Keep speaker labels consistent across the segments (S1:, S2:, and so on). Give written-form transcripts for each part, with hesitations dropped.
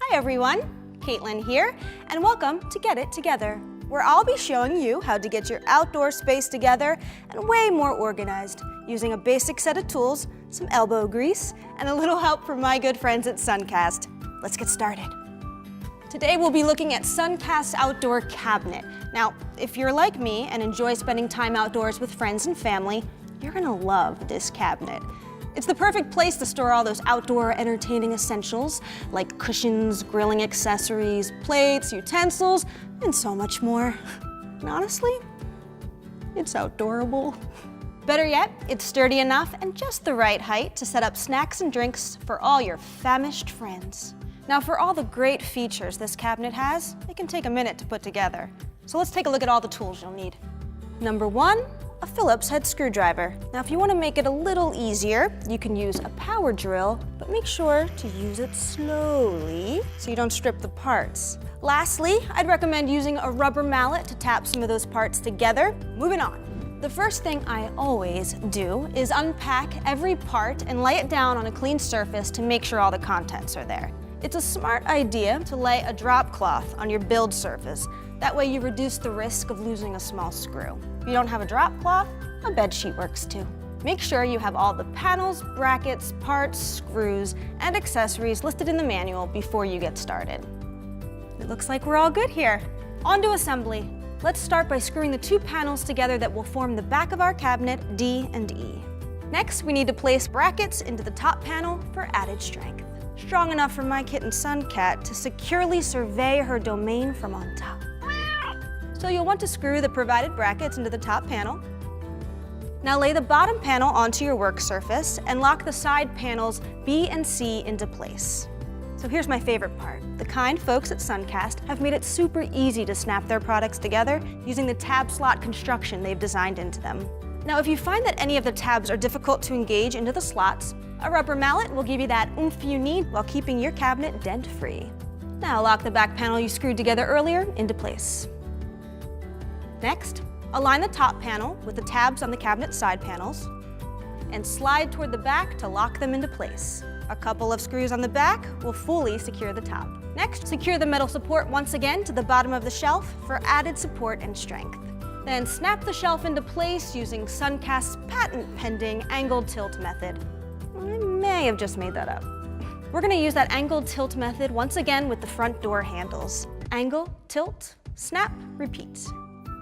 S1: Hi everyone, Caitlin here, and welcome to Get It Together, where I'll be showing you how to get your outdoor space together and way more organized, using a basic set of tools, some elbow grease, and a little help from my good friends at Suncast. Let's get started. Today we'll be looking at Suncast Outdoor Cabinet. Now, if you're like me and enjoy spending time outdoors with friends and family, you're gonna love this cabinet. It's the perfect place to store all those outdoor entertaining essentials like cushions, grilling accessories, plates, utensils, and so much more. And honestly, it's outdoorable. Better yet, it's sturdy enough and just the right height to set up snacks and drinks for all your famished friends. Now, for all the great features this cabinet has, it can take a minute to put together. So let's take a look at all the tools you'll need. Number one, a Phillips head screwdriver. Now, if you want to make it a little easier, you can use a power drill, but make sure to use it slowly so you don't strip the parts. Lastly, I'd recommend using a rubber mallet to tap some of those parts together. Moving on. The first thing I always do is unpack every part and lay it down on a clean surface to make sure all the contents are there. It's a smart idea to lay a drop cloth on your build surface. That way you reduce the risk of losing a small screw. If you don't have a drop cloth, a bed sheet works too. Make sure you have all the panels, brackets, parts, screws, and accessories listed in the manual before you get started. It looks like we're all good here. On to assembly. Let's start by screwing the two panels together that will form the back of our cabinet, D and E. Next, we need to place brackets into the top panel for added strength. Strong enough for my kitten Suncat to securely survey her domain from on top. So you'll want to screw the provided brackets into the top panel. Now lay the bottom panel onto your work surface and lock the side panels B and C into place. So here's my favorite part. The kind folks at Suncast have made it super easy to snap their products together using the tab slot construction they've designed into them. Now, if you find that any of the tabs are difficult to engage into the slots, a rubber mallet will give you that oomph you need while keeping your cabinet dent-free. Now lock the back panel you screwed together earlier into place. Next, align the top panel with the tabs on the cabinet side panels and slide toward the back to lock them into place. A couple of screws on the back will fully secure the top. Next, secure the metal support once again to the bottom of the shelf for added support and strength. Then snap the shelf into place using Suncast's patent-pending angled tilt method. I may have just made that up. We're gonna use that angled tilt method once again with the front door handles. Angle, tilt, snap, repeat.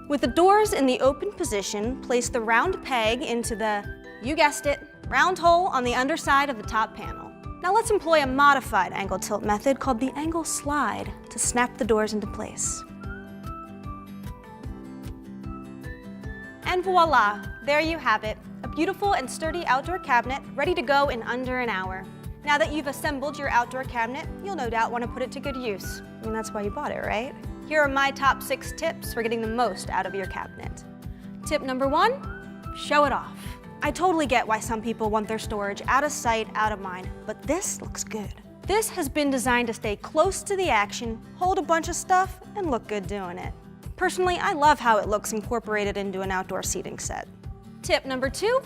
S1: With the doors in the open position, place the round peg into the, you guessed it, round hole on the underside of the top panel. Now let's employ a modified angle tilt method called the angle slide to snap the doors into place. And voila, there you have it. A beautiful and sturdy outdoor cabinet ready to go in under an hour. Now that you've assembled your outdoor cabinet, you'll no doubt want to put it to good use. I mean, that's why you bought it, right? Here are my top 6 tips for getting the most out of your cabinet. Tip number 1, show it off. I totally get why some people want their storage out of sight, out of mind, but this looks good. This has been designed to stay close to the action, hold a bunch of stuff, and look good doing it. Personally, I love how it looks incorporated into an outdoor seating set. Tip number 2,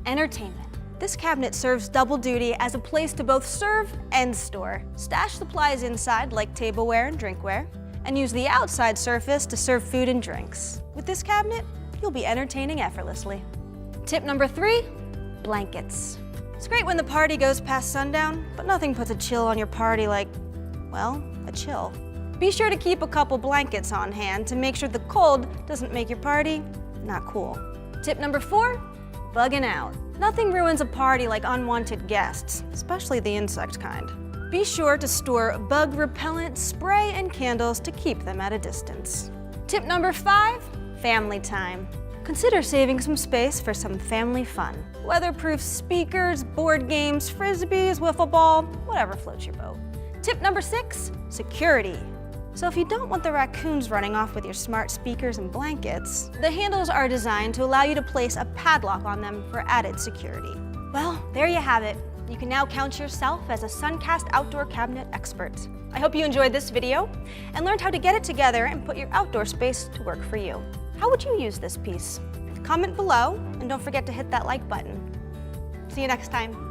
S1: entertainment. This cabinet serves double duty as a place to both serve and store. Stash supplies inside like tableware and drinkware, and use the outside surface to serve food and drinks. With this cabinet, you'll be entertaining effortlessly. Tip number 3, blankets. It's great when the party goes past sundown, but nothing puts a chill on your party like, well, a chill. Be sure to keep a couple blankets on hand to make sure the cold doesn't make your party not cool. Tip number 4, bugging out. Nothing ruins a party like unwanted guests, especially the insect kind. Be sure to store bug repellent, spray, and candles to keep them at a distance. Tip number 5, family time. Consider saving some space for some family fun. Weatherproof speakers, board games, frisbees, wiffle ball, whatever floats your boat. Tip number 6, security. So if you don't want the raccoons running off with your smart speakers and blankets, the handles are designed to allow you to place a padlock on them for added security. Well, there you have it. You can now count yourself as a Suncast outdoor cabinet expert. I hope you enjoyed this video and learned how to get it together and put your outdoor space to work for you. How would you use this piece? Comment below and don't forget to hit that like button. See you next time.